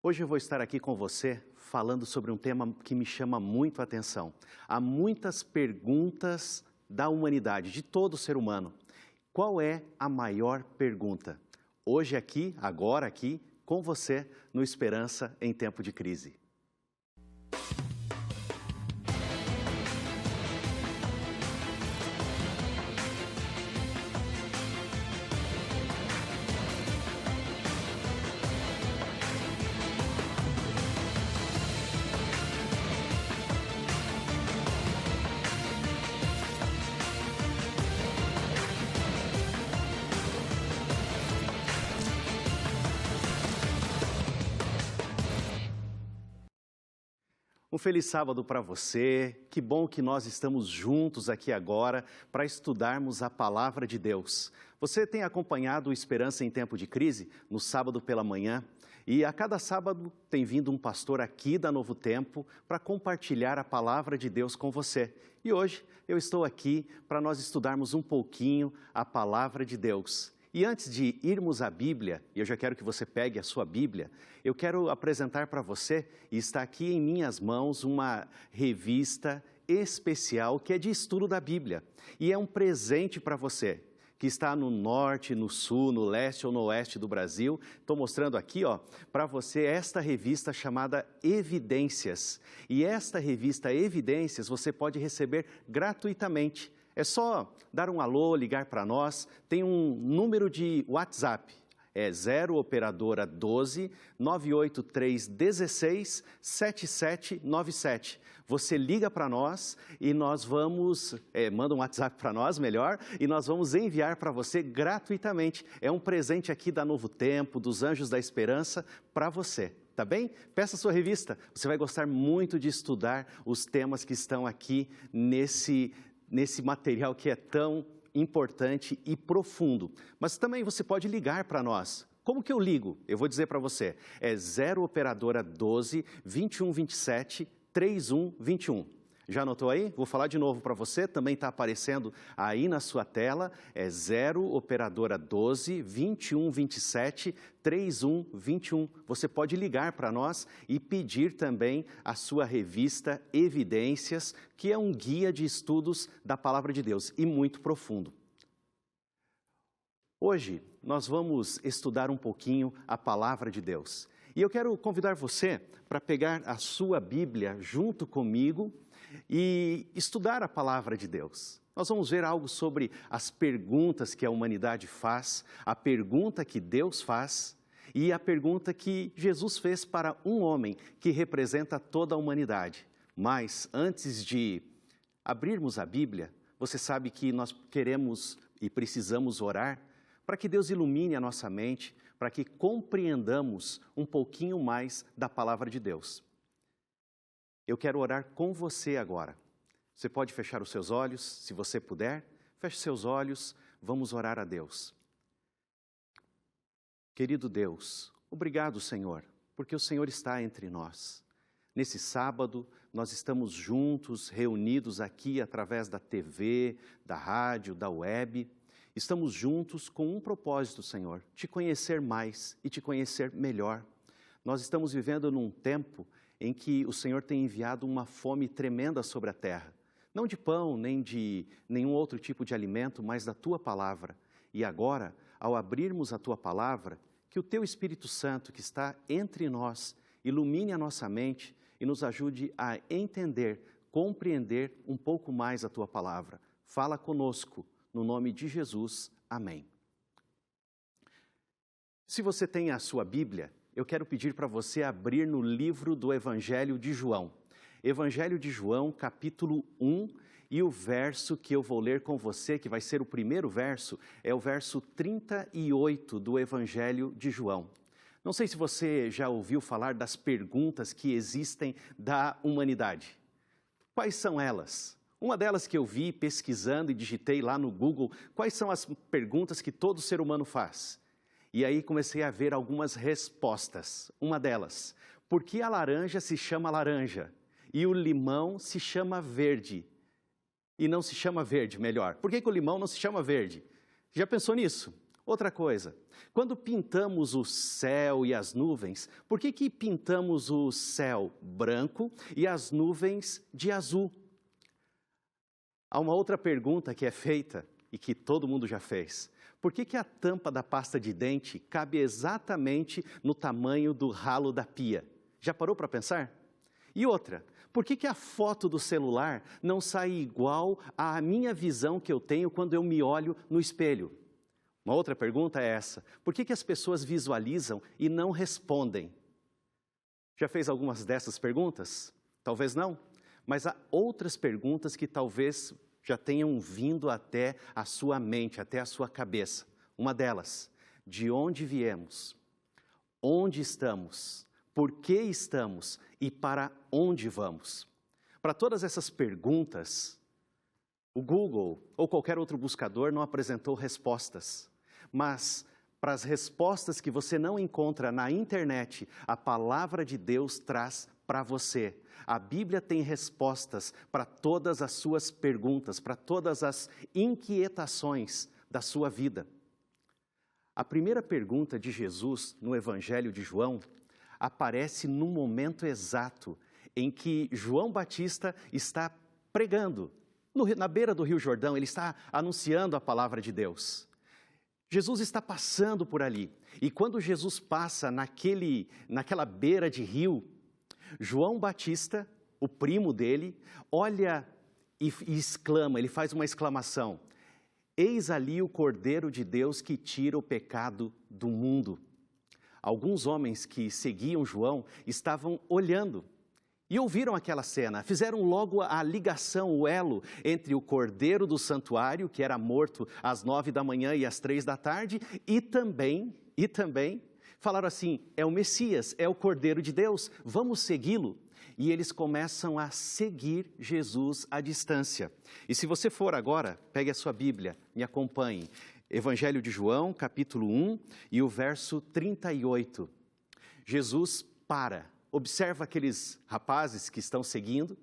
Hoje eu vou estar aqui com você falando sobre um tema que me chama muito a atenção. Há muitas perguntas da humanidade, de todo ser humano. Qual é a maior pergunta? Hoje aqui, agora aqui, com você no Esperança em Tempo de Crise. Um feliz sábado para você, que bom que nós estamos juntos aqui agora para estudarmos a Palavra de Deus. Você tem acompanhado o Esperança em Tempo de Crise no sábado pela manhã e a cada sábado tem vindo um pastor aqui da Novo Tempo para compartilhar a Palavra de Deus com você. E hoje eu estou aqui para nós estudarmos um pouquinho a Palavra de Deus. E antes de irmos à Bíblia, e eu já quero que você pegue a sua Bíblia, eu quero apresentar para você, e está aqui em minhas mãos, uma revista especial que é de estudo da Bíblia. E é um presente para você, que está no norte, no sul, no leste ou no oeste do Brasil. Estou mostrando aqui, para você esta revista chamada Evidências. E esta revista Evidências você pode receber gratuitamente. É só dar um alô, ligar para nós, tem um número de WhatsApp, é 0 operadora 12 983 16 7797. Você liga para nós e nós vamos, manda um WhatsApp para nós, melhor, e nós vamos enviar para você gratuitamente. É um presente aqui da Novo Tempo, dos Anjos da Esperança, para você. Tá bem? Peça a sua revista, você vai gostar muito de estudar os temas que estão aqui nesse material que é tão importante e profundo. Mas também você pode ligar para nós. Como que eu ligo? Eu vou dizer para você. É 0 operadora 12 21 27 31 21. Já anotou aí? Vou falar de novo para você, também está aparecendo aí na sua tela. É 0 operadora 12 21 27 31 21. Você pode ligar para nós e pedir também a sua revista Evidências, que é um guia de estudos da Palavra de Deus e muito profundo. Hoje nós vamos estudar um pouquinho a Palavra de Deus. E eu quero convidar você para pegar a sua Bíblia junto comigo e estudar a Palavra de Deus. Nós vamos ver algo sobre as perguntas que a humanidade faz, a pergunta que Deus faz e a pergunta que Jesus fez para um homem que representa toda a humanidade. Mas antes de abrirmos a Bíblia, você sabe que nós queremos e precisamos orar para que Deus ilumine a nossa mente, para que compreendamos um pouquinho mais da Palavra de Deus. Eu quero orar com você agora. Você pode fechar os seus olhos, se você puder. Feche seus olhos, vamos orar a Deus. Querido Deus, obrigado, Senhor, porque o Senhor está entre nós. Nesse sábado, nós estamos juntos, reunidos aqui através da TV, da rádio, da web. Estamos juntos com um propósito, Senhor, te conhecer mais e te conhecer melhor. Nós estamos vivendo num tempo em que o Senhor tem enviado uma fome tremenda sobre a terra. Não de pão, nem de nenhum outro tipo de alimento, mas da Tua Palavra. E agora, ao abrirmos a Tua Palavra, que o Teu Espírito Santo que está entre nós ilumine a nossa mente e nos ajude a entender, compreender um pouco mais a Tua Palavra. Fala conosco, no nome de Jesus. Amém. Se você tem a sua Bíblia, eu quero pedir para você abrir no livro do Evangelho de João. Evangelho de João, capítulo 1, e o verso que eu vou ler com você, que vai ser o primeiro verso, é o verso 38 do Evangelho de João. Não sei se você já ouviu falar das perguntas que existem da humanidade. Quais são elas? Uma delas que eu vi pesquisando e digitei lá no Google, quais são as perguntas que todo ser humano faz? E aí comecei a ver algumas respostas. Uma delas, por que a laranja se chama laranja e o limão se chama verde? E não se chama verde, melhor. Por que o limão não se chama verde? Já pensou nisso? Outra coisa, quando pintamos o céu e as nuvens, por que que pintamos o céu branco e as nuvens de azul? Há uma outra pergunta que é feita e que todo mundo já fez. Por que que a tampa da pasta de dente cabe exatamente no tamanho do ralo da pia? Já parou para pensar? E outra, por que que a foto do celular não sai igual à minha visão que eu tenho quando eu me olho no espelho? Uma outra pergunta é essa: por que que as pessoas visualizam e não respondem? Já fez algumas dessas perguntas? Talvez não, mas há outras perguntas que talvez já tenham vindo até a sua mente, até a sua cabeça. Uma delas: de onde viemos? Onde estamos? Por que estamos? E para onde vamos? Para todas essas perguntas, o Google ou qualquer outro buscador não apresentou respostas. Mas para as respostas que você não encontra na internet, a palavra de Deus traz para você. A Bíblia tem respostas para todas as suas perguntas, para todas as inquietações da sua vida. A primeira pergunta de Jesus no Evangelho de João aparece no momento exato em que João Batista está pregando. Na beira do Rio Jordão, ele está anunciando a palavra de Deus. Jesus está passando por ali, e quando Jesus passa naquela beira de rio, João Batista, o primo dele, olha e exclama, ele faz uma exclamação: eis ali o Cordeiro de Deus que tira o pecado do mundo. Alguns homens que seguiam João estavam olhando e ouviram aquela cena, fizeram logo a ligação, o elo entre o cordeiro do santuário, que era morto às 9 da manhã e às 3 da tarde, e também falaram assim: é o Messias, é o Cordeiro de Deus, vamos segui-lo. E eles começam a seguir Jesus à distância. E se você for agora, pegue a sua Bíblia, me acompanhe. Evangelho de João, capítulo 1 e o verso 38. Jesus observa aqueles rapazes que estão seguindo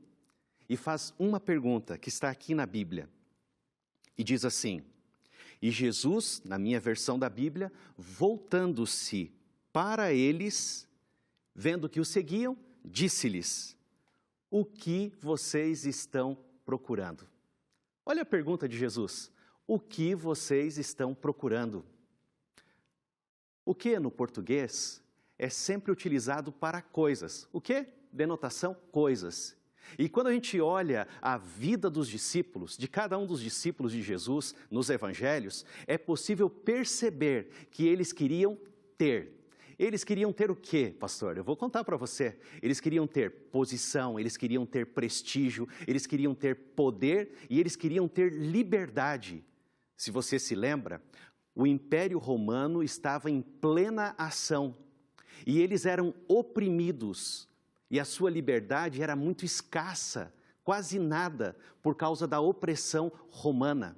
e faz uma pergunta que está aqui na Bíblia. E diz assim: e Jesus, na minha versão da Bíblia, voltando-se para eles, vendo que o seguiam, disse-lhes: o que vocês estão procurando? Olha a pergunta de Jesus: o que vocês estão procurando? O que no português é sempre utilizado para coisas. O quê? Denotação coisas. E quando a gente olha a vida dos discípulos, de cada um dos discípulos de Jesus nos evangelhos, é possível perceber que eles queriam ter. Eles queriam ter o quê, pastor? Eu vou contar para você. Eles queriam ter posição, eles queriam ter prestígio, eles queriam ter poder e eles queriam ter liberdade. Se você se lembra, o Império Romano estava em plena ação. E eles eram oprimidos, e a sua liberdade era muito escassa, quase nada, por causa da opressão romana.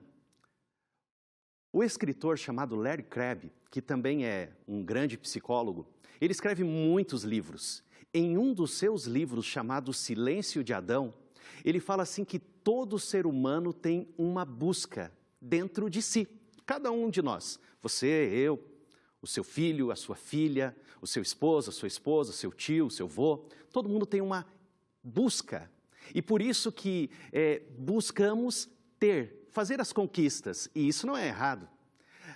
O escritor chamado Larry Crabb, que também é um grande psicólogo, ele escreve muitos livros. Em um dos seus livros, chamado Silêncio de Adão, ele fala assim que todo ser humano tem uma busca dentro de si. Cada um de nós, você, eu, o seu filho, a sua filha, o seu esposo, a sua esposa, o seu tio, o seu avô, todo mundo tem uma busca. E por isso que buscamos ter, fazer as conquistas, e isso não é errado.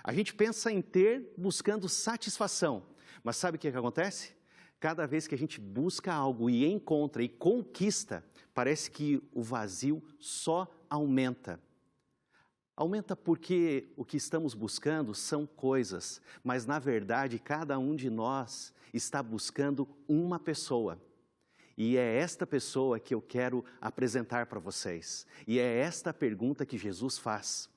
A gente pensa em ter buscando satisfação, mas sabe o que acontece? Cada vez que a gente busca algo e encontra e conquista, parece que o vazio só aumenta. Aumenta porque o que estamos buscando são coisas, mas na verdade cada um de nós está buscando uma pessoa. E é esta pessoa que eu quero apresentar para vocês. E é esta pergunta que Jesus faz.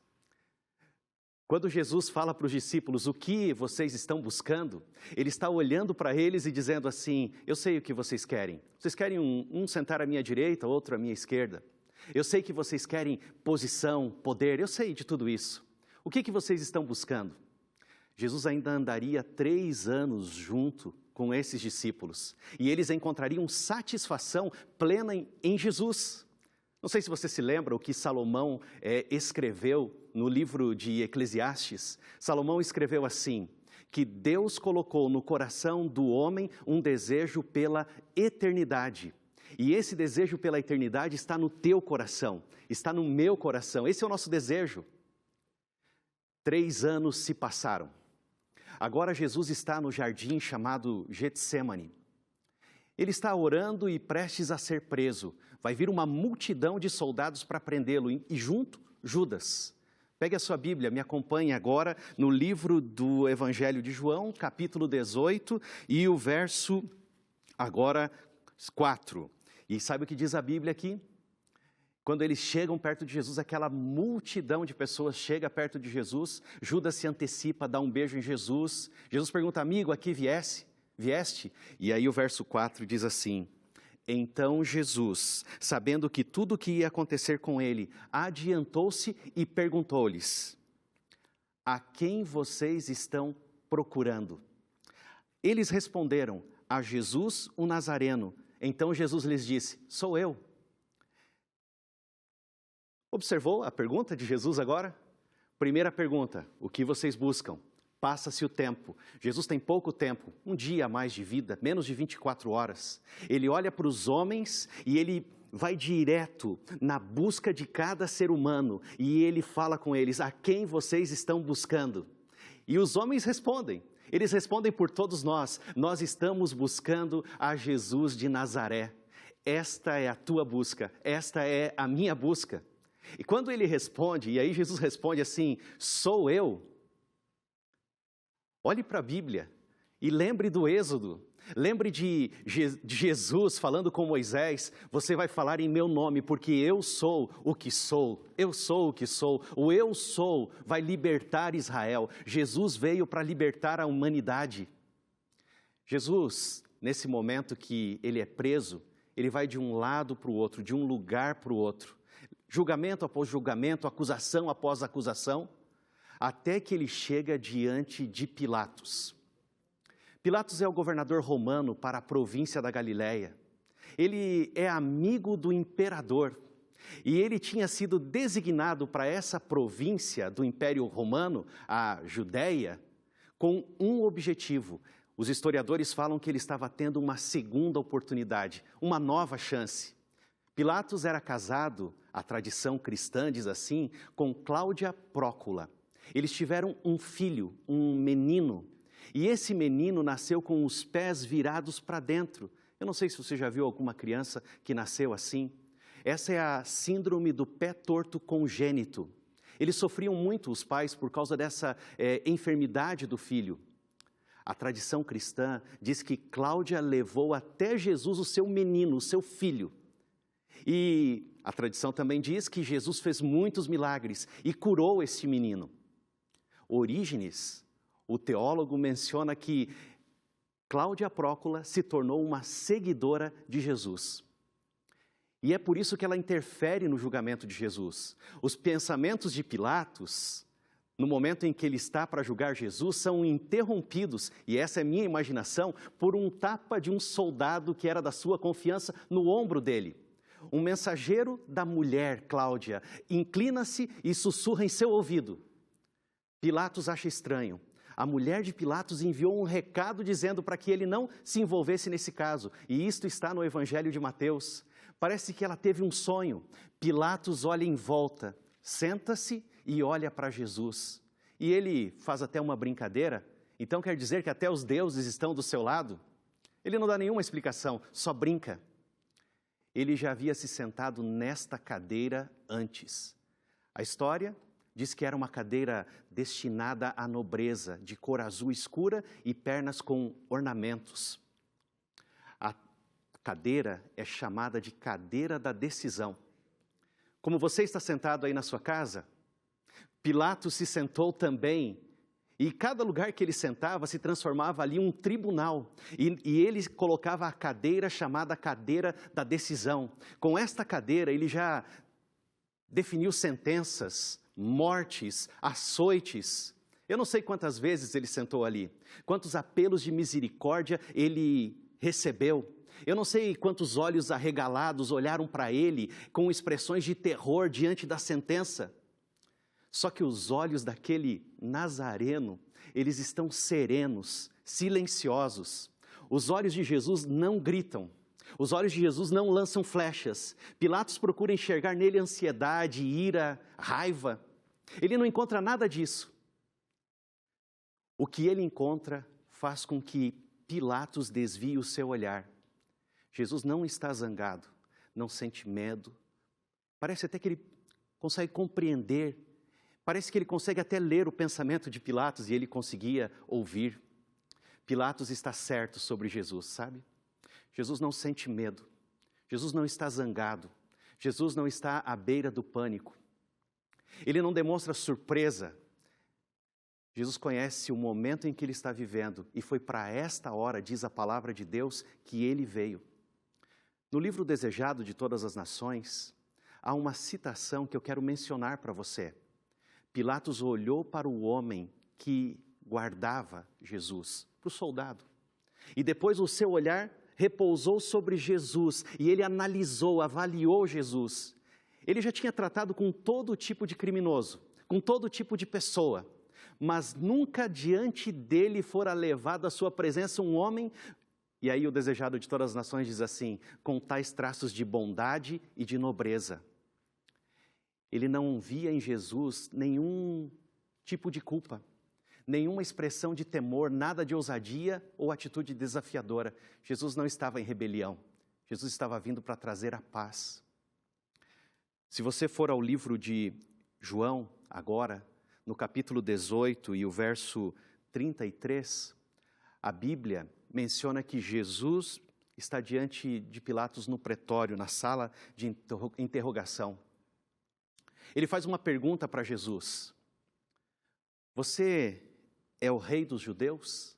Quando Jesus fala para os discípulos o que vocês estão buscando, ele está olhando para eles e dizendo assim: eu sei o que vocês querem. Vocês querem um sentar à minha direita, outro à minha esquerda. Eu sei que vocês querem posição, poder, eu sei de tudo isso. O que vocês estão buscando? Jesus ainda andaria 3 anos junto com esses discípulos e eles encontrariam satisfação plena em Jesus. Não sei se você se lembra o que Salomão escreveu no livro de Eclesiastes. Salomão escreveu assim, que Deus colocou no coração do homem um desejo pela eternidade. E esse desejo pela eternidade está no teu coração, está no meu coração. Esse é o nosso desejo. 3 anos se passaram. Agora Jesus está no jardim chamado Getsêmani. Ele está orando e prestes a ser preso. Vai vir uma multidão de soldados para prendê-lo e junto Judas. Pegue a sua Bíblia, me acompanhe agora no livro do Evangelho de João, capítulo 18 e o verso agora 4. E sabe o que diz a Bíblia aqui? Quando eles chegam perto de Jesus, aquela multidão de pessoas chega perto de Jesus, Judas se antecipa, dá um beijo em Jesus. Jesus pergunta, amigo, aqui vieste? E aí o verso 4 diz assim, então Jesus, sabendo que tudo o que ia acontecer com ele, adiantou-se e perguntou-lhes, a quem vocês estão procurando? Eles responderam, a Jesus o Nazareno. Então Jesus lhes disse, sou eu. Observou a pergunta de Jesus agora? Primeira pergunta, o que vocês buscam? Passa-se o tempo. Jesus tem pouco tempo, um dia a mais de vida, menos de 24 horas. Ele olha para os homens e ele vai direto na busca de cada ser humano. E ele fala com eles, a quem vocês estão buscando? E os homens respondem. Eles respondem por todos nós. Nós estamos buscando a Jesus de Nazaré. Esta é a tua busca, esta é a minha busca. E quando ele responde, e aí Jesus responde assim, sou eu. Olhe para a Bíblia e lembre do Êxodo. Lembre de Jesus falando com Moisés, você vai falar em meu nome, porque eu sou o que sou. Eu sou o que sou. O eu sou vai libertar Israel. Jesus veio para libertar a humanidade. Jesus, nesse momento que ele é preso, ele vai de um lado para o outro, de um lugar para o outro. Julgamento após julgamento, acusação após acusação, até que ele chega diante de Pilatos. Pilatos é o governador romano para a província da Galileia. Ele é amigo do imperador e ele tinha sido designado para essa província do Império Romano, a Judéia, com um objetivo. Os historiadores falam que ele estava tendo uma segunda oportunidade, uma nova chance. Pilatos era casado, a tradição cristã diz assim, com Cláudia Prócula. Eles tiveram um filho, um menino, e esse menino nasceu com os pés virados para dentro. Eu não sei se você já viu alguma criança que nasceu assim. Essa é a síndrome do pé torto congênito. Eles sofriam muito, os pais, por causa dessa enfermidade do filho. A tradição cristã diz que Cláudia levou até Jesus o seu menino, o seu filho. E a tradição também diz que Jesus fez muitos milagres e curou esse menino. Orígenes, o teólogo, menciona que Cláudia Prócula se tornou uma seguidora de Jesus. E é por isso que ela interfere no julgamento de Jesus. Os pensamentos de Pilatos, no momento em que ele está para julgar Jesus, são interrompidos, e essa é minha imaginação, por um tapa de um soldado que era da sua confiança no ombro dele. Um mensageiro da mulher, Cláudia, inclina-se e sussurra em seu ouvido. Pilatos acha estranho. A mulher de Pilatos enviou um recado dizendo para que ele não se envolvesse nesse caso. E isto está no Evangelho de Mateus. Parece que ela teve um sonho. Pilatos olha em volta, senta-se e olha para Jesus. E ele faz até uma brincadeira. Então quer dizer que até os deuses estão do seu lado? Ele não dá nenhuma explicação, só brinca. Ele já havia se sentado nesta cadeira antes. A história diz que era uma cadeira destinada à nobreza, de cor azul escura e pernas com ornamentos. A cadeira é chamada de cadeira da decisão. Como você está sentado aí na sua casa, Pilatos se sentou também, e cada lugar que ele sentava se transformava ali um tribunal, e ele colocava a cadeira chamada cadeira da decisão. Com esta cadeira ele já definiu sentenças, mortes, açoites. Eu não sei quantas vezes ele sentou ali, quantos apelos de misericórdia ele recebeu. Eu não sei quantos olhos arregalados olharam para ele com expressões de terror diante da sentença. Só que os olhos daquele nazareno, eles estão serenos, silenciosos. Os olhos de Jesus não gritam. Os olhos de Jesus não lançam flechas. Pilatos procura enxergar nele ansiedade, ira, raiva. Ele não encontra nada disso. O que ele encontra faz com que Pilatos desvie o seu olhar. Jesus não está zangado, não sente medo. Parece até que ele consegue compreender. Parece que ele consegue até ler o pensamento de Pilatos e ele conseguia ouvir. Pilatos está certo sobre Jesus, sabe? Jesus não sente medo. Jesus não está zangado. Jesus não está à beira do pânico. Ele não demonstra surpresa. Jesus conhece o momento em que ele está vivendo e foi para esta hora, diz a palavra de Deus, que ele veio. No livro Desejado de Todas as Nações, há uma citação que eu quero mencionar para você. Pilatos olhou para o homem que guardava Jesus, para o soldado. E depois o seu olhar repousou sobre Jesus e ele analisou, avaliou Jesus. Ele já tinha tratado com todo tipo de criminoso, com todo tipo de pessoa, mas nunca diante dele fora levado à sua presença um homem, e aí o Desejado de Todas as Nações diz assim, com tais traços de bondade e de nobreza. Ele não via em Jesus nenhum tipo de culpa, nenhuma expressão de temor, nada de ousadia ou atitude desafiadora. Jesus não estava em rebelião, Jesus estava vindo para trazer a paz. Se você for ao livro de João, agora, no capítulo 18 e o verso 33, a Bíblia menciona que Jesus está diante de Pilatos no pretório, na sala de interrogação. Ele faz uma pergunta para Jesus. Você é o rei dos judeus?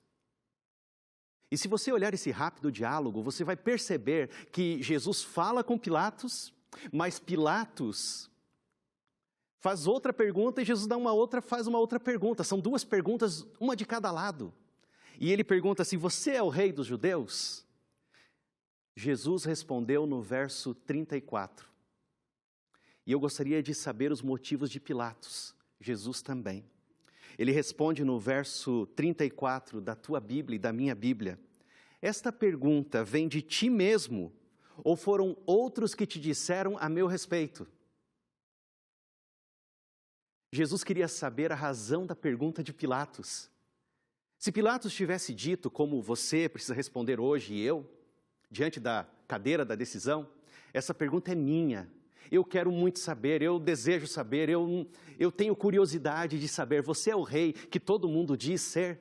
E se você olhar esse rápido diálogo, você vai perceber que Jesus fala com Pilatos, mas Pilatos faz outra pergunta e Jesus faz uma outra pergunta. São duas perguntas, uma de cada lado. E ele pergunta assim, você é o rei dos judeus? Jesus respondeu no verso 34. E eu gostaria de saber os motivos de Pilatos. Jesus também. Ele responde no verso 34 da tua Bíblia e da minha Bíblia. Esta pergunta vem de ti mesmo ou foram outros que te disseram a meu respeito? Jesus queria saber a razão da pergunta de Pilatos. Se Pilatos tivesse dito, como você precisa responder hoje e eu, diante da cadeira da decisão, essa pergunta é minha. Eu quero muito saber, eu desejo saber, eu tenho curiosidade de saber. Você é o rei que todo mundo diz ser?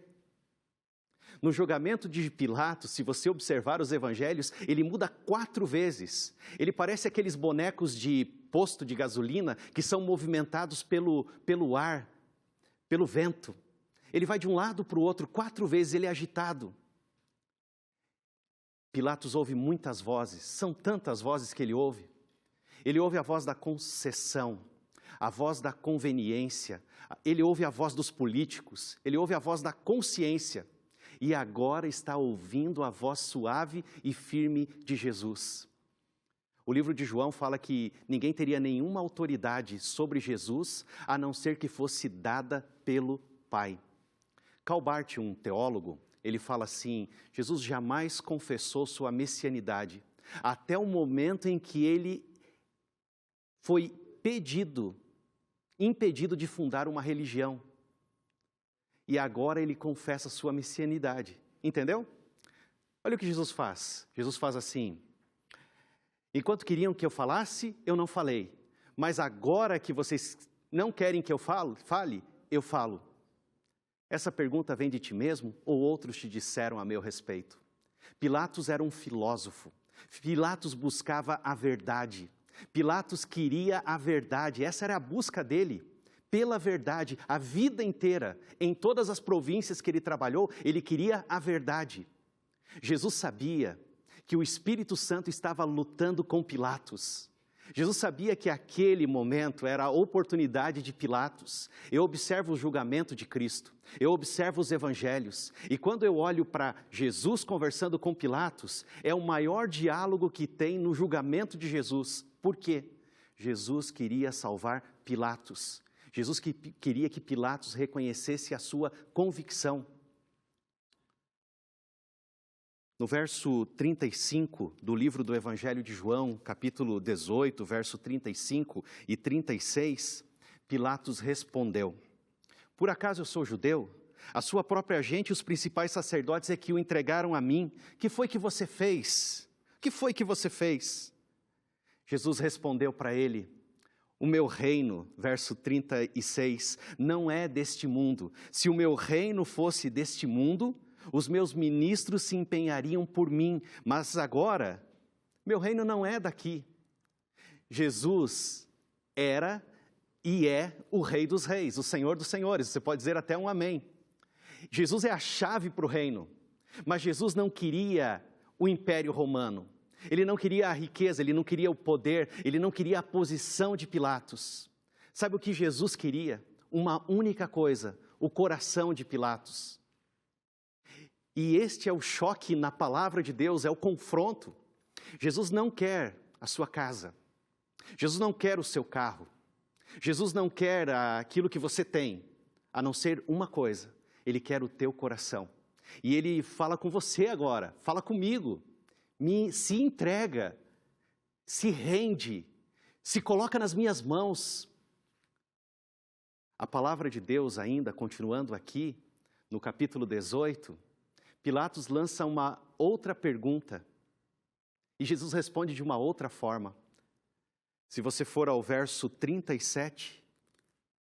No julgamento de Pilatos, se você observar os evangelhos, ele muda 4 vezes. Ele parece aqueles bonecos de posto de gasolina que são movimentados pelo ar, pelo vento. Ele vai de um lado para o outro 4 vezes, ele é agitado. Pilatos ouve muitas vozes, são tantas vozes que ele ouve. Ele ouve a voz da concessão, a voz da conveniência, ele ouve a voz dos políticos, ele ouve a voz da consciência. E agora está ouvindo a voz suave e firme de Jesus. O livro de João fala que ninguém teria nenhuma autoridade sobre Jesus, a não ser que fosse dada pelo Pai. Karl Barth, um teólogo, ele fala assim, Jesus jamais confessou sua messianidade, até o momento em que ele foi impedido de fundar uma religião. E agora ele confessa sua messianidade, entendeu? Olha o que Jesus faz. Jesus faz assim, enquanto queriam que eu falasse, eu não falei. Mas agora que vocês não querem que eu fale, eu falo. Essa pergunta vem de ti mesmo ou outros te disseram a meu respeito? Pilatos era um filósofo. Pilatos buscava a verdade. Pilatos queria a verdade. Essa era a busca dele. Pela verdade, a vida inteira, em todas as províncias que ele trabalhou, ele queria a verdade. Jesus sabia que o Espírito Santo estava lutando com Pilatos. Jesus sabia que aquele momento era a oportunidade de Pilatos. Eu observo o julgamento de Cristo, eu observo os evangelhos, e quando eu olho para Jesus conversando com Pilatos, é o maior diálogo que tem no julgamento de Jesus. Por quê? Jesus queria salvar Pilatos. Jesus queria que Pilatos reconhecesse a sua convicção. No verso 35 do livro do Evangelho de João, capítulo 18, verso 35 e 36, Pilatos respondeu: por acaso eu sou judeu? A sua própria gente e os principais sacerdotes é que o entregaram a mim. Que foi que você fez? Que foi que você fez? Jesus respondeu para ele: o meu reino, verso 36, não é deste mundo. Se o meu reino fosse deste mundo, os meus ministros se empenhariam por mim, mas agora, meu reino não é daqui. Jesus era e é o Rei dos Reis, o Senhor dos Senhores, você pode dizer até um amém. Jesus é a chave para o reino, mas Jesus não queria o Império Romano, ele não queria a riqueza, ele não queria o poder, ele não queria a posição de Pilatos. Sabe o que Jesus queria? Uma única coisa: o coração de Pilatos. E este é o choque na palavra de Deus, é o confronto. Jesus não quer a sua casa, Jesus não quer o seu carro, Jesus não quer aquilo que você tem, a não ser uma coisa: Ele quer o teu coração. E Ele fala com você agora, fala comigo, se entrega, se rende, se coloca nas minhas mãos. A palavra de Deus ainda, continuando aqui, no capítulo 18, Pilatos lança uma outra pergunta, e Jesus responde de uma outra forma. Se você for ao verso 37,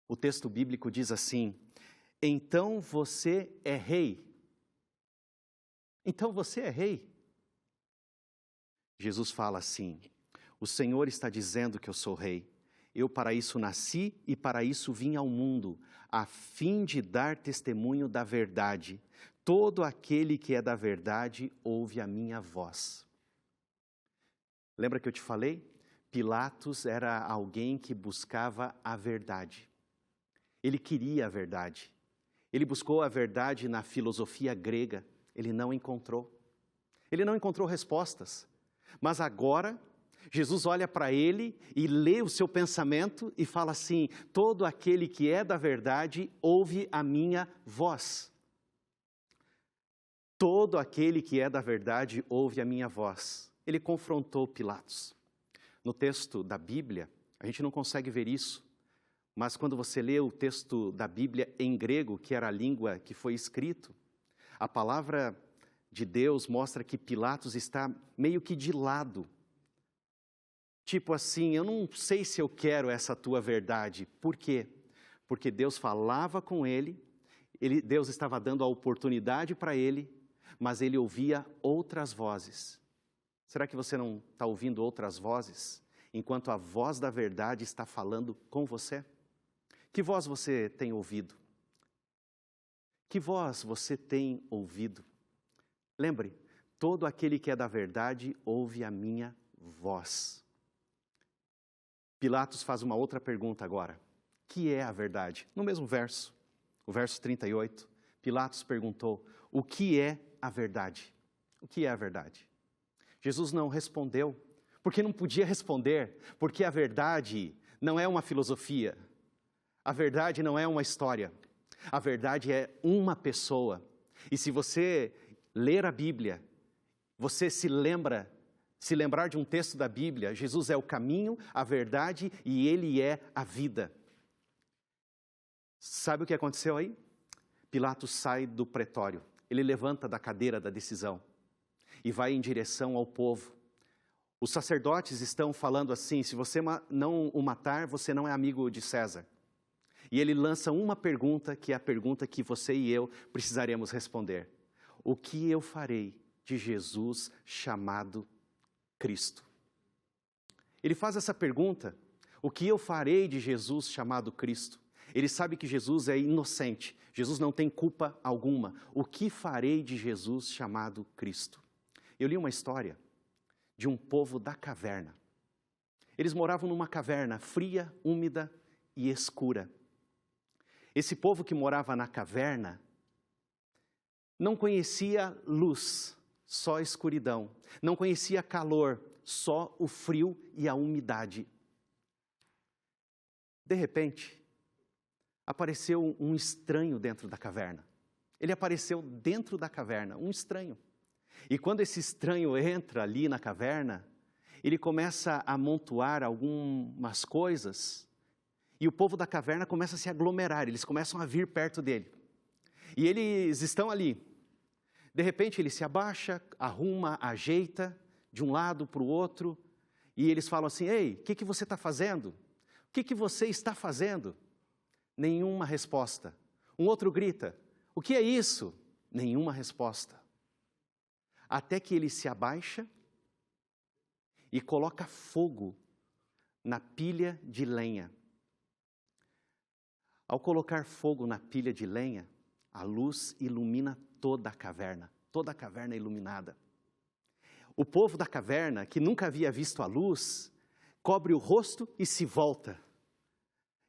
o texto bíblico diz assim: então você é rei. Então você é rei. Jesus fala assim: o Senhor está dizendo que eu sou rei. Eu para isso nasci e para isso vim ao mundo, a fim de dar testemunho da verdade. Todo aquele que é da verdade ouve a minha voz. Lembra que eu te falei? Pilatos era alguém que buscava a verdade. Ele queria a verdade. Ele buscou a verdade na filosofia grega. Ele não encontrou. Ele não encontrou respostas. Mas agora, Jesus olha para ele e lê o seu pensamento e fala assim: todo aquele que é da verdade ouve a minha voz. Todo aquele que é da verdade ouve a minha voz. Ele confrontou Pilatos. No texto da Bíblia, a gente não consegue ver isso, mas quando você lê o texto da Bíblia em grego, que era a língua que foi escrito, a palavra de Deus mostra que Pilatos está meio que de lado. Tipo assim: eu não sei se eu quero essa tua verdade. Por quê? Porque Deus falava com ele, Deus estava dando a oportunidade para ele, mas ele ouvia outras vozes. Será que você não está ouvindo outras vozes, enquanto a voz da verdade está falando com você? Que voz você tem ouvido? Que voz você tem ouvido? Lembre, todo aquele que é da verdade ouve a minha voz. Pilatos faz uma outra pergunta agora: que é a verdade? No mesmo verso, o verso 38, Pilatos perguntou: o que é a verdade? O que é a verdade? Jesus não respondeu, porque não podia responder, porque a verdade não é uma filosofia, a verdade não é uma história, a verdade é uma pessoa. E se você ler a Bíblia, você se lembrar de um texto da Bíblia, Jesus é o caminho, a verdade e Ele é a vida. Sabe o que aconteceu aí? Pilatos sai do pretório, ele levanta da cadeira da decisão e vai em direção ao povo. Os sacerdotes estão falando assim: se você não o matar, você não é amigo de César. E ele lança uma pergunta, que é a pergunta que você e eu precisaremos responder: o que eu farei de Jesus chamado Cristo? Ele faz essa pergunta: o que eu farei de Jesus chamado Cristo? Ele sabe que Jesus é inocente, Jesus não tem culpa alguma. O que farei de Jesus chamado Cristo? Eu li uma história de um povo da caverna. Eles moravam numa caverna fria, úmida e escura. Esse povo que morava na caverna não conhecia luz, só escuridão. Não conhecia calor, só o frio e a umidade. De repente, apareceu um estranho dentro da caverna. Ele apareceu dentro da caverna, um estranho. E quando esse estranho entra ali na caverna, ele começa a amontoar algumas coisas, e o povo da caverna começa a se aglomerar, eles começam a vir perto dele. E eles estão ali. De repente ele se abaixa, arruma, ajeita, de um lado para o outro, e eles falam assim: ei, o que você está fazendo? O que você está fazendo? Nenhuma resposta. Um outro grita: o que é isso? Nenhuma resposta. Até que ele se abaixa e coloca fogo na pilha de lenha. Ao colocar fogo na pilha de lenha, a luz ilumina toda a caverna iluminada. O povo da caverna, que nunca havia visto a luz, cobre o rosto e se volta.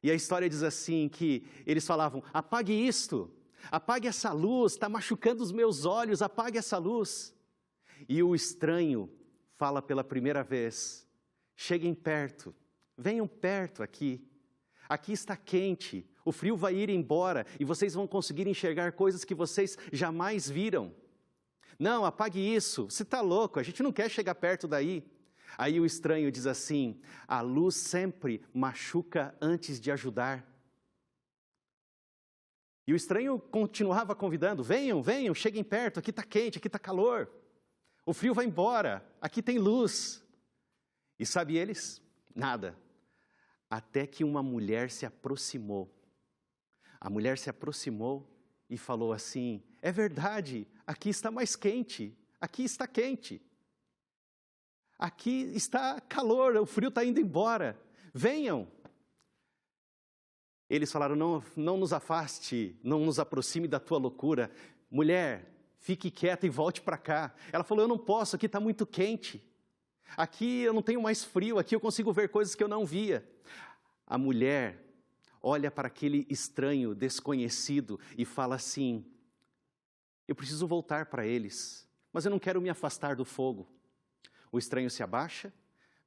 E a história diz assim, que eles falavam: apague isto, apague essa luz, está machucando os meus olhos, apague essa luz. E o estranho fala pela primeira vez: cheguem perto, venham perto aqui. Aqui está quente, o frio vai ir embora e vocês vão conseguir enxergar coisas que vocês jamais viram. Não, apague isso, você está louco, a gente não quer chegar perto daí. Aí o estranho diz assim: a luz sempre machuca antes de ajudar. E o estranho continuava convidando: venham, venham, cheguem perto, aqui está quente, aqui está calor. O frio vai embora, aqui tem luz. E sabe eles? Nada. Até que uma mulher se aproximou. A mulher se aproximou e falou assim: é verdade, aqui está mais quente, aqui está quente. Aqui está calor, o frio está indo embora, venham. Eles falaram: não nos afaste, não nos aproxime da tua loucura. Mulher, fique quieta e volte para cá. Ela falou: eu não posso, aqui está muito quente. Aqui eu não tenho mais frio, aqui eu consigo ver coisas que eu não via. A mulher olha para aquele estranho desconhecido e fala assim: eu preciso voltar para eles, mas eu não quero me afastar do fogo. O estranho se abaixa,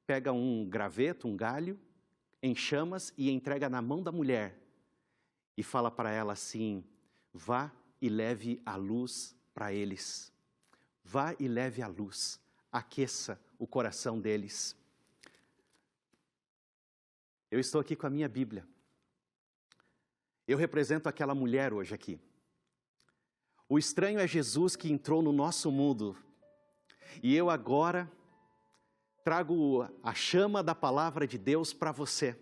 pega um graveto, um galho, em chamas e entrega na mão da mulher. E fala para ela assim: vá e leve a luz para eles. Vá e leve a luz, aqueça o coração deles. Eu estou aqui com a minha Bíblia. Eu represento aquela mulher hoje aqui. O estranho é Jesus que entrou no nosso mundo. E eu agora trago a chama da palavra de Deus para você.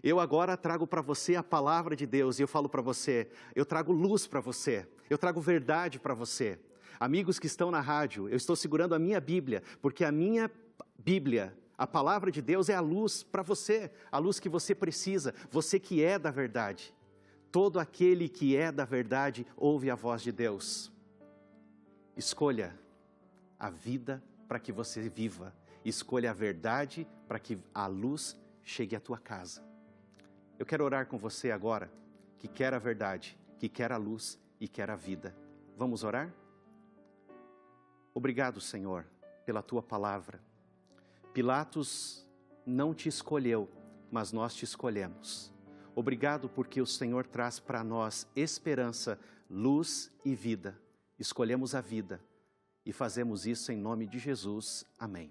Eu agora trago para você a palavra de Deus e eu falo para você: eu trago luz para você, eu trago verdade para você. Amigos que estão na rádio, eu estou segurando a minha Bíblia, porque a minha Bíblia, a palavra de Deus, é a luz para você, a luz que você precisa, você que é da verdade. Todo aquele que é da verdade ouve a voz de Deus. Escolha a vida para que você viva. Escolha a verdade para que a luz chegue à tua casa. Eu quero orar com você agora, que quer a verdade, que quer a luz e quer a vida. Vamos orar? Obrigado, Senhor, pela tua palavra. Pilatos não te escolheu, mas nós te escolhemos. Obrigado porque o Senhor traz para nós esperança, luz e vida. Escolhemos a vida e fazemos isso em nome de Jesus. Amém.